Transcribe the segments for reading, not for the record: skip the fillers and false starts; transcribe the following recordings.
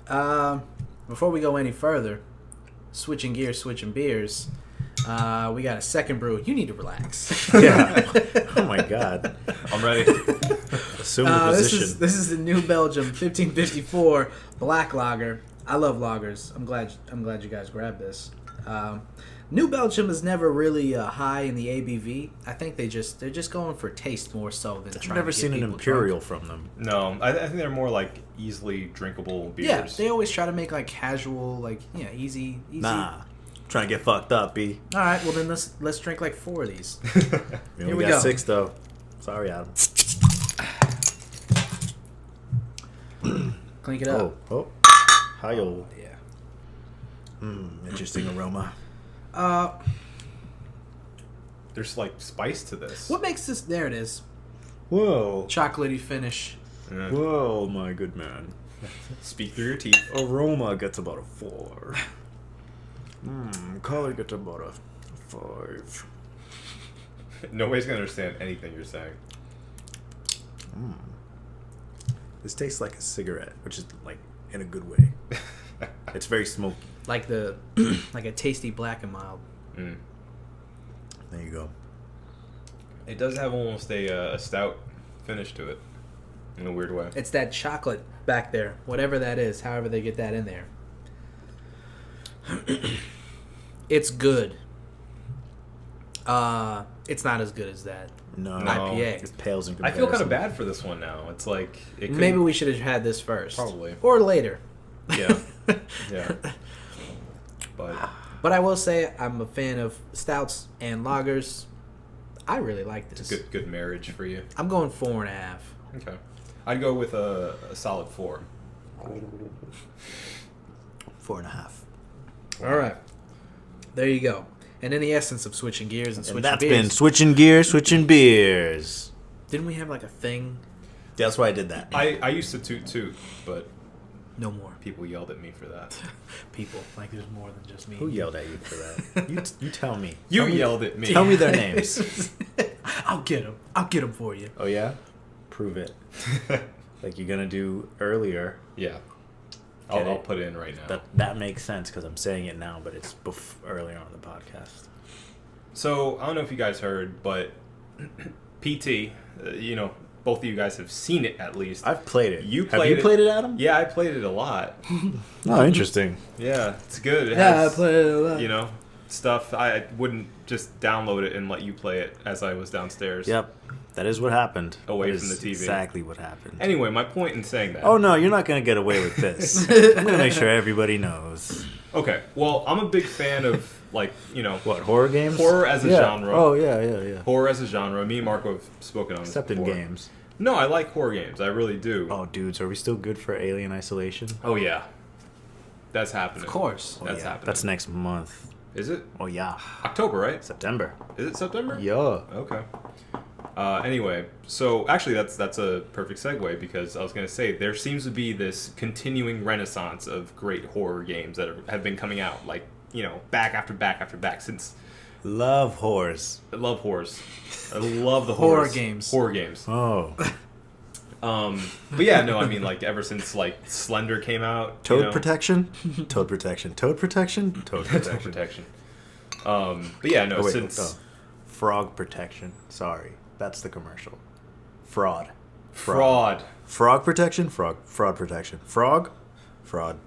Before we go any further, switching gears, switching beers. We got a second brew. You need to relax. Yeah. Oh my God. I'm ready. Assume the position. This is the New Belgium 1554 black lager. I love lagers. I'm glad you guys grabbed this. New Belgium is never really high in the ABV. I think they're just going for taste more so than. I've never seen an imperial from them. No, I think they're more like easily drinkable beers. Yeah, they always try to make like casual, like easy. Nah, trying to get fucked up, B. All right, well then let's drink like 4 of these. Here we got 6 though. Sorry, Adam. Clink it up. Oh, hi-yo. Yeah. Interesting aroma. There's like spice to this. What makes this? There it is. Whoa. Chocolatey finish. Yeah. Whoa, my good man. Speak through your teeth. Aroma gets about a 4. Color gets about a 5. Nobody's gonna understand anything you're saying. This tastes like a cigarette, which is like in a good way. It's very smoky. Like like a tasty black and mild. Mm. There you go. It does have almost a stout finish to it, in a weird way. It's that chocolate back there, whatever that is, however they get that in there. It's good. It's not as good as that. No. IPA. It pales in I comparison. feel kind of bad for this one now. It's like Maybe we should have had this first. Probably. Or later. Yeah. Yeah. But I will say I'm a fan of stouts and lagers. I really like this. It's a good marriage for you. I'm going 4.5. Okay. I'd go with a solid 4. 4.5. All right. There you go. And in the essence of switching gears and switching That's beers. been switching gears, switching beers. Didn't we have like a thing? That's why I did that. I used to toot, but No more. people yelled at me for that. People. Like there's more than just me. Who yelled at you for that? You tell me. You Tell me- yelled at me. Tell me their names. I'll get them. I'll get them for you. Oh yeah? Prove it. Like you're gonna do earlier. Yeah. Get I'll it? put it in right now. That makes sense because I'm saying it now, but it's earlier on the podcast. So, I don't know if you guys heard, but PT, both of you guys have seen it at least. I've played it. Have you played it, Adam? Yeah, I played it a lot. Oh, interesting. Yeah, it's good. It Yeah, I has, played it a lot. Stuff. I wouldn't just download it and let you play it as I was downstairs. Yep. That is what happened. Away That from is the TV. Exactly what happened. Anyway, my point in saying that. Oh no, you're not gonna get away with this. I'm gonna make sure everybody knows. Okay, well, I'm a big fan of, What, horror games? horror as a genre. Oh yeah. Horror as a genre. Me and Marco have spoken on Except this in before. games. No, I like horror games. I really do. Oh, dudes, are we still good for Alien Isolation? Oh, yeah. That's happening. Of course. That's happening. That's next month. Is it? Oh yeah. October, right? September. Is it September? Yeah. Okay. Anyway, so actually that's a perfect segue because I was going to say there seems to be this continuing renaissance of great horror games that have been coming out, back after back after back since... Love horrors. I love horrors. I love the Horror horrors. games. Horror games. Oh. But yeah, no, I mean, ever since, Slender came out... Toad protection? Toad protection. Toad protection? Toad Toad protection. protection. But yeah, no, Oh, wait, since... no. Frog protection. Sorry. That's the commercial. Fraud. Fraud. Frog protection? Fraud protection. Frog? Fraud.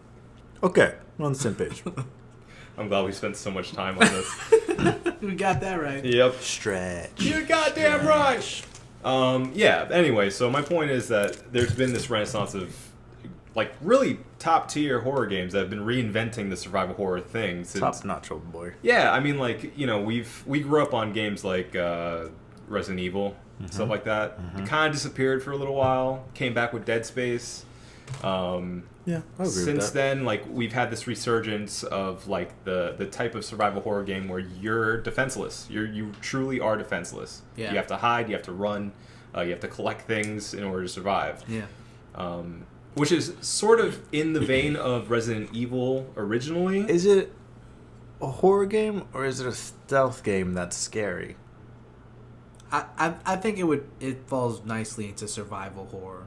Okay. We're on the same page. I'm glad we spent so much time on this. We got that right. Yep. Stretch. You're goddamn right. Yeah, anyway, so my point is that there's been this renaissance of, really top-tier horror games that have been reinventing the survival horror thing. Since, Top-notch, old boy. yeah, I mean, we grew up on games like Resident Evil, stuff like that. It kind of disappeared for a little while, came back with Dead Space. Yeah, I agree Since with that. then, we've had this resurgence of the type of survival horror game where you're defenseless. You truly are defenseless. Yeah. You have to hide. You have to run. You have to collect things in order to survive. Yeah. Which is sort of in the vein of Resident Evil originally. Is it a horror game or is it a stealth game that's scary? I think it falls nicely into survival horror.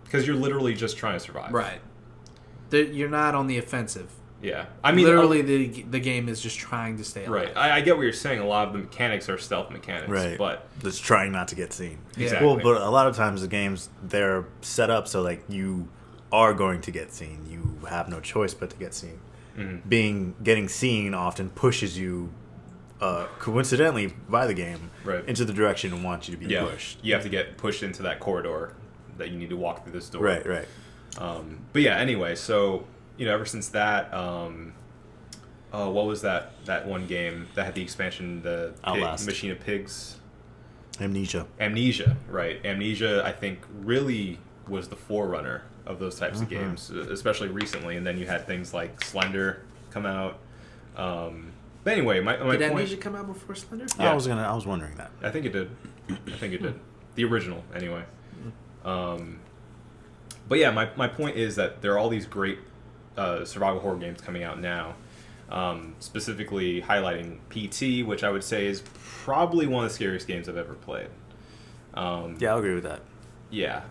Because you're literally just trying to survive. Right. You're not on the offensive. Yeah, I mean, literally, the game is just trying to stay alive. Right. I get what you're saying. A lot of the mechanics are stealth mechanics. Right. But just trying not to get seen. Exactly. Well, but a lot of times the games, they're set up so like you are going to get seen. You have no choice but to get seen. Getting seen often pushes you, coincidentally by the game, into the direction it wants you to be pushed. You have to get pushed into that corridor that you need to walk through this door. Right. But yeah, anyway, so ever since that, what was that one game that had the expansion, the Machine of Pigs? Amnesia, right. Amnesia, I think, really was the forerunner of those types of games, especially recently. And then you had things like Slender come out. But anyway, my did point, Amnesia come out before Slender? Yeah. I was wondering that. I think it did. The original, anyway. But yeah, my point is that there are all these great survival horror games coming out now, specifically highlighting PT, which I would say is probably one of the scariest games I've ever played. Yeah, I'll agree with that. Yeah.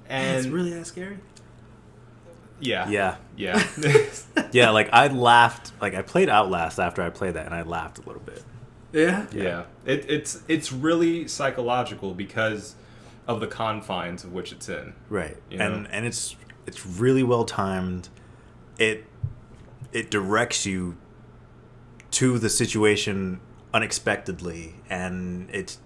And it's really that scary? Yeah. Yeah, like I laughed. Like I played Outlast after I played that, and I laughed a little bit. Yeah. It's really psychological because of the confines of which it's in. Right. You know? And it's really well timed. It directs you to the situation unexpectedly, and it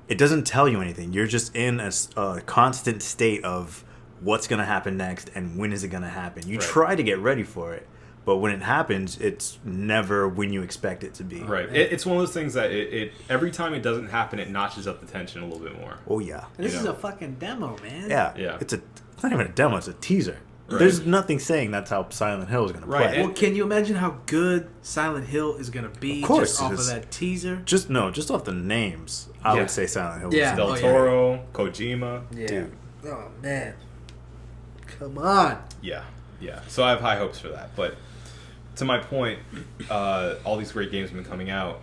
doesn't tell you anything. You're just in a constant state of what's going to happen next and when is it going to happen. You try to get ready for it, but when it happens, it's never when you expect it to be. Right. It's one of those things that it every time it doesn't happen, it notches up the tension a little bit more. Oh, yeah. This is a fucking demo, man. Yeah. It's not even a demo. It's a teaser. Right. There's nothing saying that's how Silent Hill is going to play. Well, can you imagine how good Silent Hill is going to be just off of that teaser? Just off the names, I would say Silent Hill. Yeah. Del Toro, Kojima. Yeah. Dude. Oh, man. Come on. Yeah. So I have high hopes for that. But to my point, all these great games have been coming out.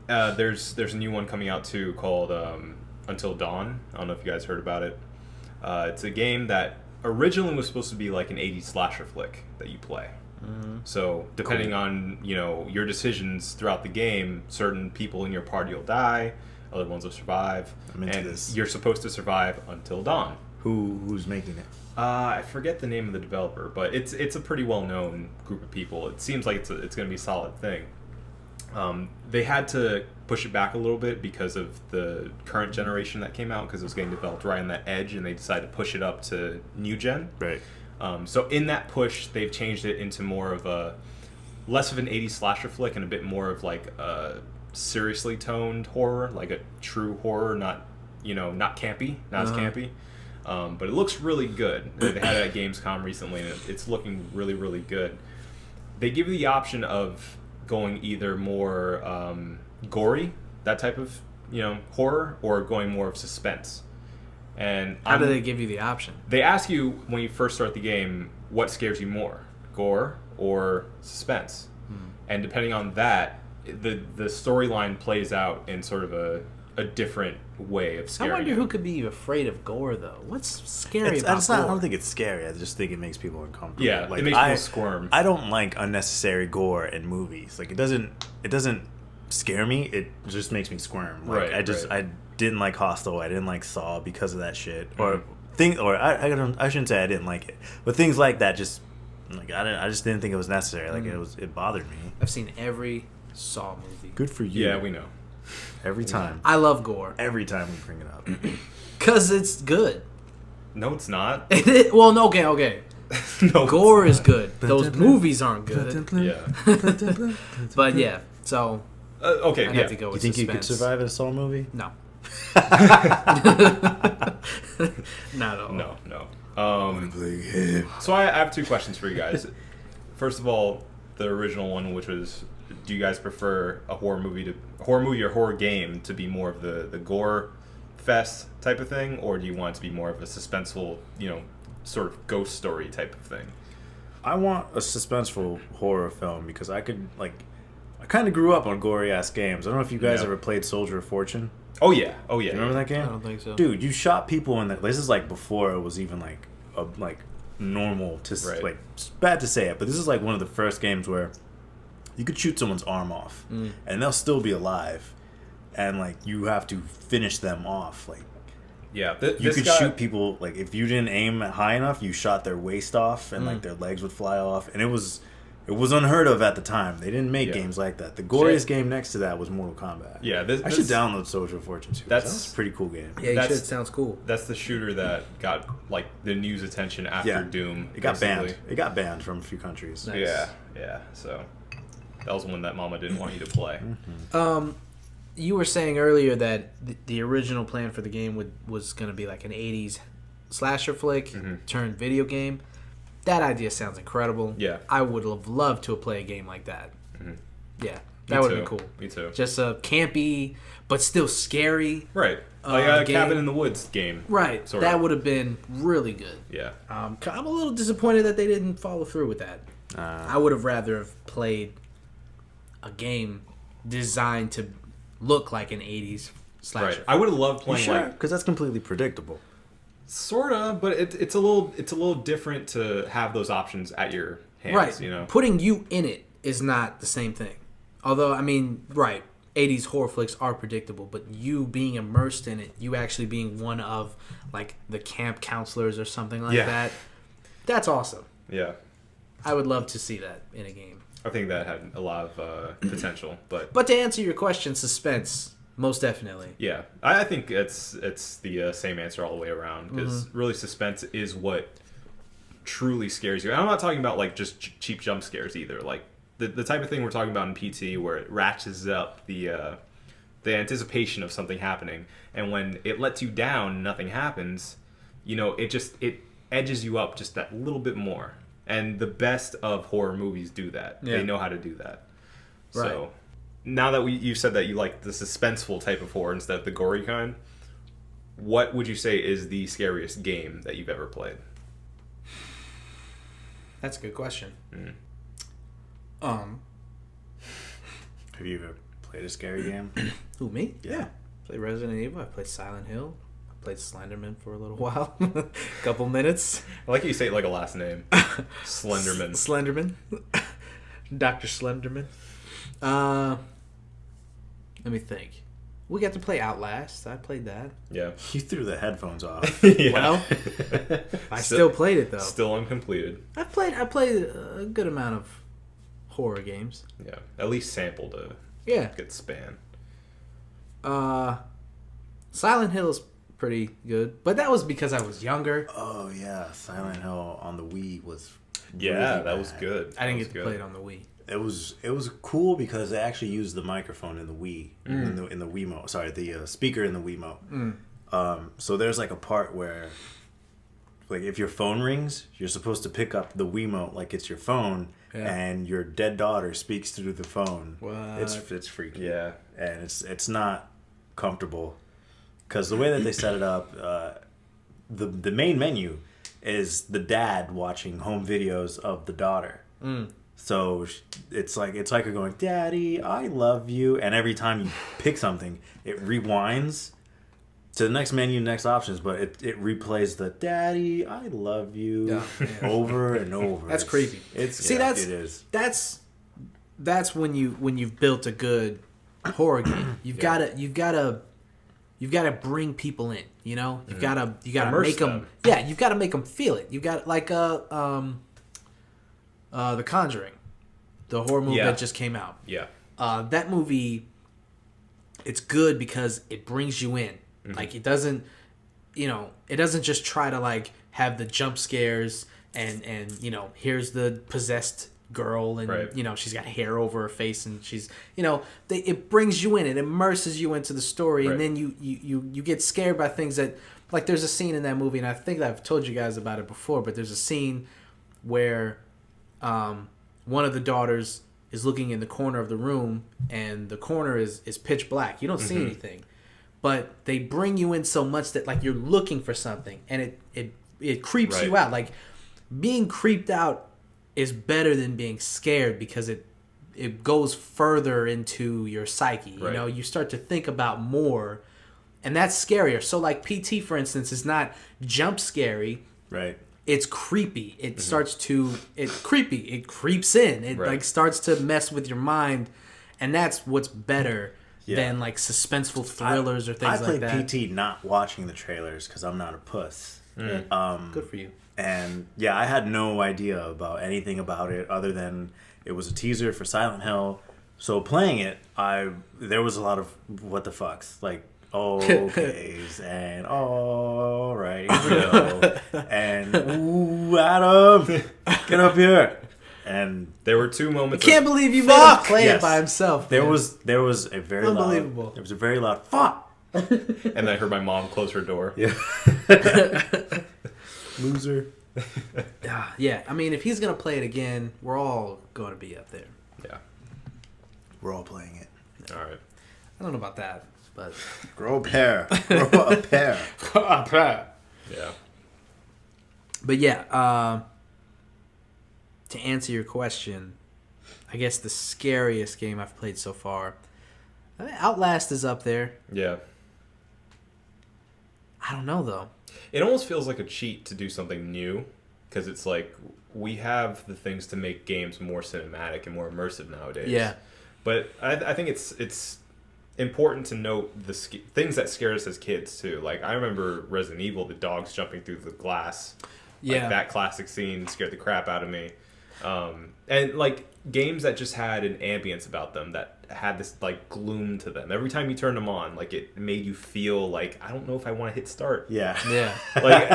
There's a new one coming out, too, called Until Dawn. I don't know if you guys heard about it. It's a game that originally was supposed to be like an 80s slasher flick that you play. So depending on your decisions throughout the game, certain people in your party will die, other ones will survive, you're supposed to survive until dawn. Who's making it? I forget the name of the developer, but it's a pretty well known group of people. It seems like it's going to be a solid thing. They had to push it back a little bit because of the current generation that came out, because it was getting developed right on that edge, and they decided to push it up to new gen. Right. So in that push, they've changed it into more of less of an 80s slasher flick and a bit more of like a seriously toned horror, like a true horror, not campy, not as campy. But it looks really good. They had it at Gamescom recently, and it's looking really, really good. They give you the option of going either more gory, that type of horror, or going more of suspense. And how do they give you the option? They ask you when you first start the game, what scares you more, gore or suspense? And depending on that, the storyline plays out in sort of a different way of scaring. I wonder who could be afraid of gore, though. What's scary about gore? I don't think it's scary. I just think it makes people uncomfortable. Yeah, it makes people squirm. I don't like unnecessary gore in movies. Like it doesn't scare me. It just makes me squirm. Like I didn't like Hostel. I didn't like Saw because of that shit. I shouldn't say I didn't like it, but things like that just like I just didn't think it was necessary. Like it bothered me. I've seen every Saw movie. Good for you. Yeah, we know. Every time. I love gore. Every time we bring it up. Because it's good. No, it's not. Well, no, okay. No, gore is good. Those movies aren't good. Yeah. But yeah, so... okay, I'd have to go with you think suspense. you could survive in a Saw movie? No. Not at all. No. So I have two questions for you guys. First of all, the original one, which was, do you guys prefer a horror movie or horror game to be more of the gore fest type of thing, or do you want it to be more of a suspenseful, sort of ghost story type of thing? I want a suspenseful horror film because I kind of grew up on gory ass games. I don't know if you guys ever played Soldier of Fortune. Oh yeah. You remember that game? I don't think so. Dude, you shot people in that. This is like before it was even like normal to Right. like. It's bad to say it, but this is like one of the first games where you could shoot someone's arm off, and they'll still be alive, and like you have to finish them off. Like Yeah, you could shoot people like if you didn't aim high enough, you shot their waist off, and like their legs would fly off, and it was unheard of at the time. They didn't make games like that. The goriest game next to that was Mortal Kombat. Yeah, I should download Soldier of Fortune too. That's a pretty cool game. Yeah, you should. Sounds cool. That's the shooter that got like the news attention after Doom. It got basically. banned. It got banned from a few countries. Nice. Yeah. So that was one that Mama didn't want you to play. You were saying earlier that the original plan for the game was going to be like an 80s slasher flick turned video game. That idea sounds incredible. Yeah. I would have loved to play a game like that. Yeah, that Me would too. have been cool. Me too. Just a campy, but still scary. Right. Like a game. Cabin in the Woods game. Right. Sort that of. would have been really good. Yeah. I'm a little disappointed that they didn't follow through with that. I would have rather have played a game designed to look like an 80s slasher. Right. I would have loved playing like Because that's completely predictable. sorta, but it's a little different to have those options at your hands. Right. You know. Putting you in it is not the same thing. Although, I mean, right, 80s horror flicks are predictable, but you being immersed in it, you actually being one of, like, the camp counselors or something like that, that's awesome. Yeah. I would love to see that in a game. I think that had a lot of potential, but But to answer your question, suspense, most definitely. yeah, I think it's the same answer all the way around because really suspense is what truly scares you. And I'm not talking about like just cheap jump scares either. Like the type of thing we're talking about in PT where it ratchets up the anticipation of something happening, and when it lets you down, nothing happens. You know, it edges you up just that little bit more. And the best of horror movies do that. Yeah. They know how to do that. Right. So now that you said that you like the suspenseful type of horror instead of the gory kind, what would you say is the scariest game that you've ever played? That's a good question. Have you ever played a scary game? Who, me? Yeah. Played Resident Evil. I played Silent Hill. I played Slenderman for a little while. Couple minutes. I like how you say it like a last name. Slenderman. Slenderman. Dr. Slenderman. Let me think. We got to play Outlast. I played that. Yeah. You threw the headphones off. Yeah. Well, I still played it though. Still uncompleted. I played a good amount of horror games. Yeah. At least sampled a Yeah. good span. Silent Hill is pretty good, but that was because I was younger. Oh yeah, Silent Hill on the Wii was Yeah, really that was bad. good. I didn't That get to was play good. it on the Wii. It was cool because they actually used the microphone in the Wii in the Wiimote. Sorry, the speaker in the Wiimote. So there's like a part where, like, if your phone rings, you're supposed to pick up the Wiimote like it's your phone, and your dead daughter speaks through the phone. What? It's freaky. Yeah. And it's not comfortable because the way that they set it up, the main menu is the dad watching home videos of the daughter. So it's like her going, "Daddy, I love you," and every time you pick something, it rewinds to the next menu, next options, but it replays the "Daddy, I love you" over and over. That's creepy. It is. That's when you've built a good horror game. You've gotta bring people in. You know, you gotta Immerse make them. them. Yeah, you've got to make them feel it. You got like The Conjuring, the horror movie that just came out. Yeah. That movie, it's good because it brings you in. Like it doesn't just try to like have the jump scares and here's the possessed girl and she's got hair over her face and she's it brings you in, it immerses you into the story, and then you get scared by things that, like, there's a scene in that movie, and I think I've told you guys about it before, but there's a scene where one of the daughters is looking in the corner of the room, and the corner is pitch black. You don't see anything, but they bring you in so much that, like, you're looking for something, and it creeps you out. Like, being creeped out is better than being scared because it goes further into your psyche. You know, you start to think about more, and that's scarier. So, like, PT, for instance, is not jump scary. Right. it's creepy. It starts to it creeps in. It like starts to mess with your mind, and that's what's better than like suspenseful thrillers or things like that. I played PT not watching the trailers because I'm not a puss. Good for you. And yeah, I had no idea about anything about it other than it was a teaser for Silent Hill. So playing it, there was a lot of what the fucks, like okays and all right, here we go, and ooh, Adam, get up here. And there were 2 moments. I can't believe you made him play it by himself. There was a very unbelievable. Loud. There was a very loud fuck. And I heard my mom close her door. Yeah. Loser. Yeah. I mean, if he's gonna play it again, we're all going to be up there. Yeah. We're all playing it. All right. I don't know about that, but grow a pair. Grow a pair. Yeah. But yeah. To answer your question, I guess the scariest game I've played so far, Outlast is up there. Yeah. I don't know though. It almost feels like a cheat to do something new, because it's like we have the things to make games more cinematic and more immersive nowadays. Yeah. But I think it's important to note the things that scared us as kids too. Like I remember Resident Evil, the dogs jumping through the glass. Yeah. Like, that classic scene scared the crap out of me. And like games that just had an ambience about them that had this like gloom to them. Every time you turned them on, like it made you feel like I don't know if I want to hit start. Yeah. Like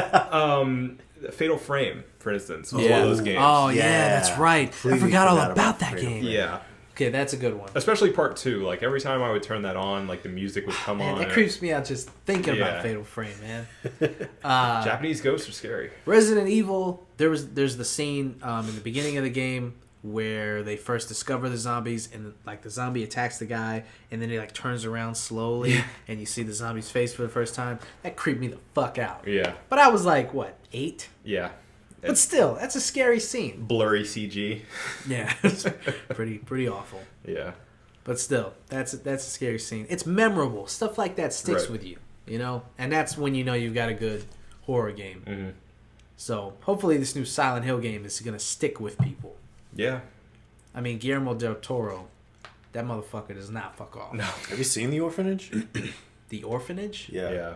Fatal Frame, for instance, was one of those games. Oh yeah, that's right. I forgot all about that game. Yeah. Okay, that's a good one. Especially part 2. Like every time I would turn that on, like the music would come on. That creeps me out just thinking about Fatal Frame, man. Japanese ghosts are scary. Resident Evil, there's the scene in the beginning of the game where they first discover the zombies, and like the zombie attacks the guy, and then he like turns around slowly, and you see the zombie's face for the first time. That creeped me the fuck out. Yeah. But I was like, what, 8? Yeah. But still, that's a scary scene. Blurry CG. Yeah, it's pretty awful. Yeah. But still, that's a scary scene. It's memorable. Stuff like that sticks with you, you know? And that's when you know you've got a good horror game. Mm-hmm. So hopefully this new Silent Hill game is going to stick with people. Yeah. I mean, Guillermo del Toro, that motherfucker does not fuck off. No. Have you seen The Orphanage? The Orphanage? Yeah.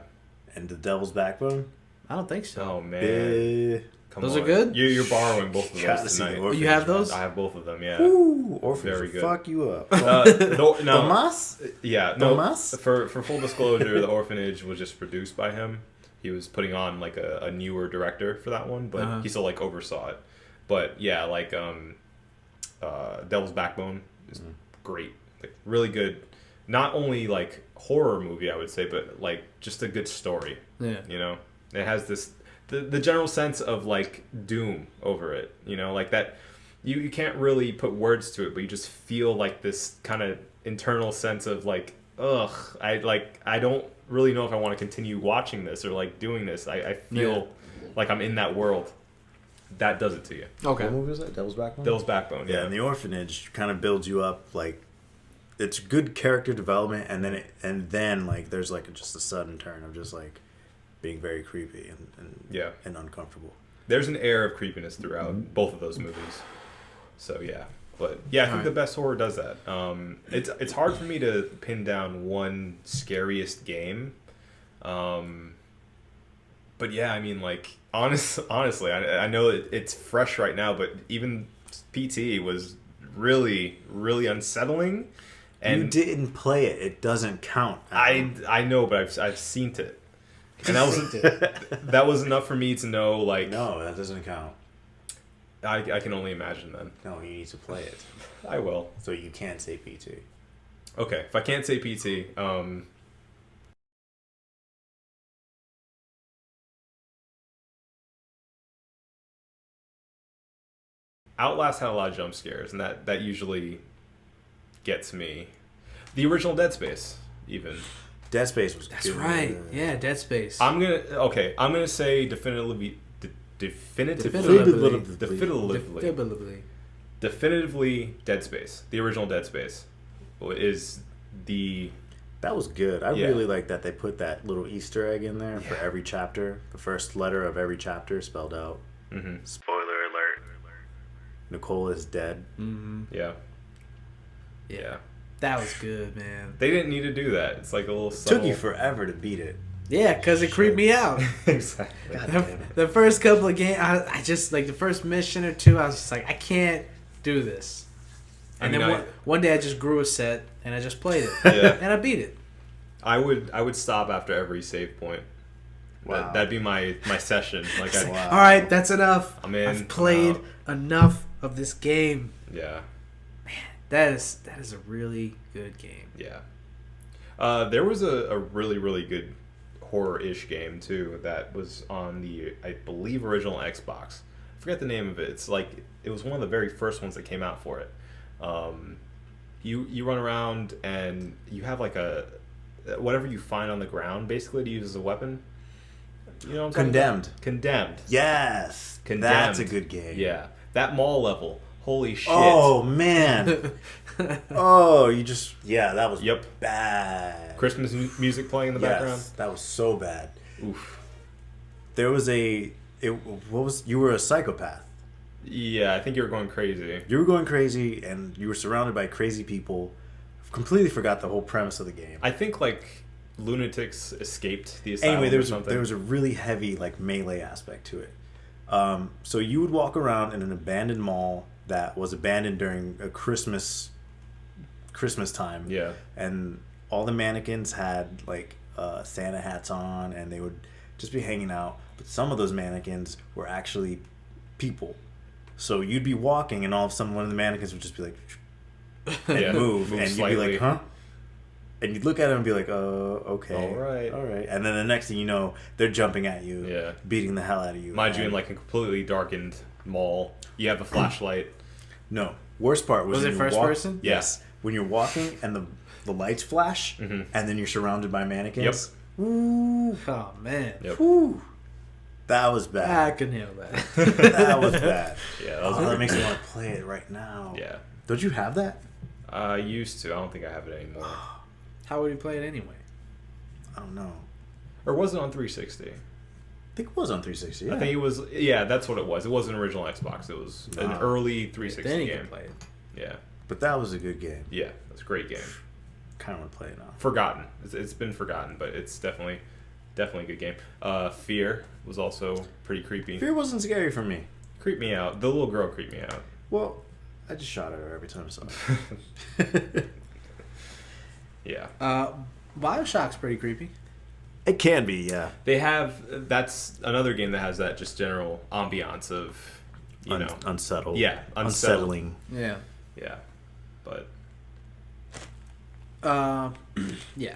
And The Devil's Backbone? I don't think so. Oh, man. Come those on. are good? You're borrowing both of those tonight. Oh, you have those? I have both of them, yeah. Ooh, Orphanage Very good. fuck you up. Tomas? Yeah. No, Tomas? For full disclosure, The Orphanage was just produced by him. He was putting on like a newer director for that one, but he still like oversaw it. But yeah, like Devil's Backbone is great. Like, really good. Not only like horror movie, I would say, but like just a good story. Yeah. You know? It has this the general sense of like doom over it, you know, like that you can't really put words to it, but you just feel like this kind of internal sense of like, ugh, I don't really know if I want to continue watching this or like doing this. I feel like I'm in that world. That does it to you. Okay. What movie was that? Devil's Backbone? Devil's Backbone, Yeah, and The Orphanage kind of builds you up, like, it's good character development, and then like there's like just a sudden turn of just like being very creepy and uncomfortable. There's an air of creepiness throughout both of those movies. So yeah, but yeah, I think the best horror does that. It's hard for me to pin down one scariest game. But yeah, I mean, like honestly, I know it's fresh right now, but even PT was really, really unsettling. And you didn't play it; it doesn't count. I know, but I've seen it. And that was enough for me to know, like... No, that doesn't count. I can only imagine then. No, you need to play it. I will. So you can't say PT. Okay, if I can't say PT, Outlast had a lot of jump scares, and that usually gets me. The original Dead Space, even. Dead Space was That's good. right. Yeah, Dead Space. I'm gonna say definitively Dead Space. The original Dead Space is the... That was good. I really like that they put that little Easter egg in there for every chapter. The first letter of every chapter spelled out. Mm-hmm. Spoiler alert. Nicole is dead. Yeah. Yeah. That was good, man. They didn't need to do that. It's like a little Took you forever to beat it. Yeah, because it creeped me out. Exactly. God damn it. The first couple of games, I just, like, the first mission or two, I was just like, I can't do this. And then one day I just grew a set, and I just played it. Yeah. And I beat it. I would stop after every save point. Wow. That'd be my session. Like, Wow. All right, that's enough. I'm in, I've played I'm enough of this game. yeah. That is a really good game. Yeah. There was a really, really good horror-ish game, too, that was on the, I believe, original Xbox. I forget the name of it. It's like, it was one of the very first ones that came out for it. You run around and you have like whatever you find on the ground, basically, to use as a weapon. You know what I'm talking Condemned. about? Condemned. Yes. Condemned. That's a good game. Yeah. That mall level. Holy shit. Oh, man. Oh, you just... Yeah, that was Yep. bad. Christmas music playing in the background. Yes, that was so bad. Oof. There was you were a psychopath. Yeah, I think you were going crazy. You were going crazy, and you were surrounded by crazy people. Completely forgot the whole premise of the game. I think, like, lunatics escaped the asylum Anyway, or something. there was a really heavy, like, melee aspect to it. So you would walk around in an abandoned mall that was abandoned during a Christmas time. Yeah. And all the mannequins had, like, Santa hats on, and they would just be hanging out. But some of those mannequins were actually people. So you'd be walking, and all of a sudden one of the mannequins would just be like, Yeah, move, move and slightly. you'd be like, huh? And you'd look at him and be like, okay. All right. And then the next thing you know, they're jumping at you, Yeah. beating the hell out of you. Mind you, in And- like a completely darkened mall, you have a flashlight. No. Worst part was Was when it you first person? Yes. When you're walking and the lights flash, Mhm. and then you're surrounded by mannequins. Yep. Ooh. Oh, man. Yep. Whew. That was I bad. can handle that. That was bad. Yeah, that was Oh, that really makes me bad. want to play it right now. Yeah. Don't you have that? I used to. I don't think I have it anymore. How would you play it anyway? I don't know. Or was it on 360? I think it was on 360. Yeah. I think it was. Yeah, that's what it was. It wasn't an original Xbox. It was an No. early 360 Then you game. can play it. Yeah. But that was a good game. Yeah, it's a great game. Kind of want to play it now. Forgotten. It's been forgotten, but it's definitely a good game. Fear was also pretty creepy. Fear wasn't scary for me. Creeped me out. The little girl creeped me out. Well, I just shot at her every time I saw it. Yeah. Bioshock's pretty creepy. It can be, yeah. They have. That's another game that has that just general ambiance of, you know. Unsettled. Yeah, Unsettling. Yeah. Yeah. But. Yeah.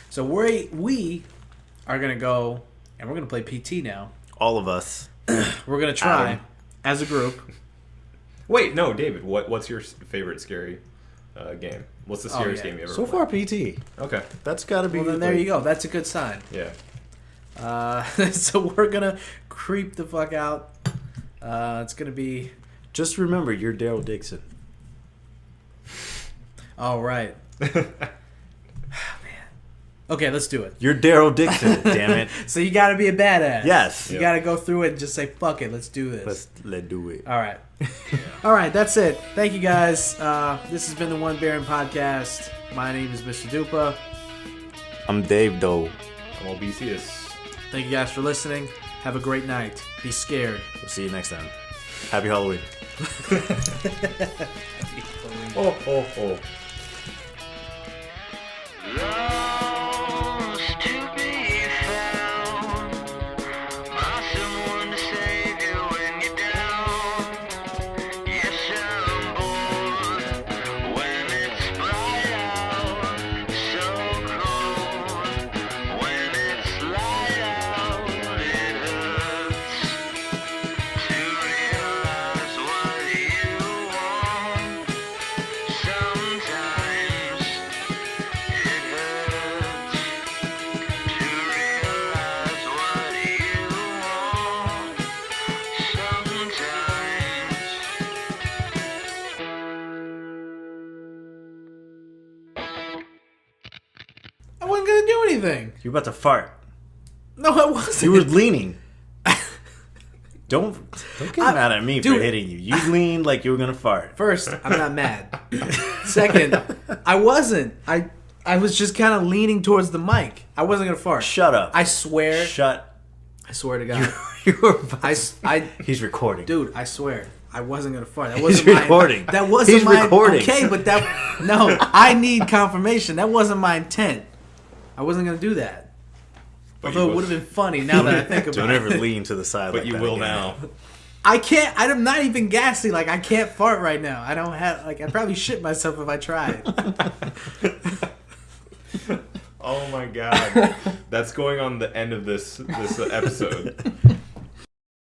So we are gonna go and we're gonna play PT now. All of us. We're gonna try Adam. as a group. Wait, no, David. What's your favorite scary game? What's the scariest yeah. game you ever So played? far, PT. Okay. That's got to be. Well, then there you go. That's a good sign. Yeah. So we're gonna creep the fuck out. It's gonna be Just remember, you're Daryl Dixon. all right. Okay, let's do it. You're Daryl Dixon. Damn it. So you gotta be a badass. Yes. You Yep. gotta go through it and just say, fuck it, let's do this. Let's do it. All right. All right, that's it. Thank you guys. This has been the One Baron Podcast. My name is Mr. Dupa. I'm Dave, though. I'm Obesius. Thank you guys for listening. Have a great night. Be scared. We'll see you next time. Happy Halloween. Oh, oh, oh. Lost to be found by someone to save you when you're down. Yes, I'm bored when it's bright out, so cold. When it's light out, it hurts to realize what you want. Sometimes it hurts to realize what you want. Sometimes. I wasn't gonna do anything. You're about to fart. No, I wasn't. You were leaning. Don't get mad at me for dude. hitting you. You leaned like you were gonna fart. First, I'm not mad. Second, I wasn't. I was just kind of leaning towards the mic. I wasn't gonna fart. Shut up. I swear. I swear to God. You were about He's recording. Dude, I swear. I wasn't gonna fart. That wasn't He's recording. That wasn't He's my recording. Okay, but no, I need confirmation. That wasn't my intent. I wasn't gonna do that. But Although it would have been funny now that I think about Don't it. ever lean to the side. But like you that will again. now. I can't. I'm not even gassy. Like I can't fart right now. I don't have. Like I'd probably shit myself if I tried. Oh my god. That's going on the end of this episode.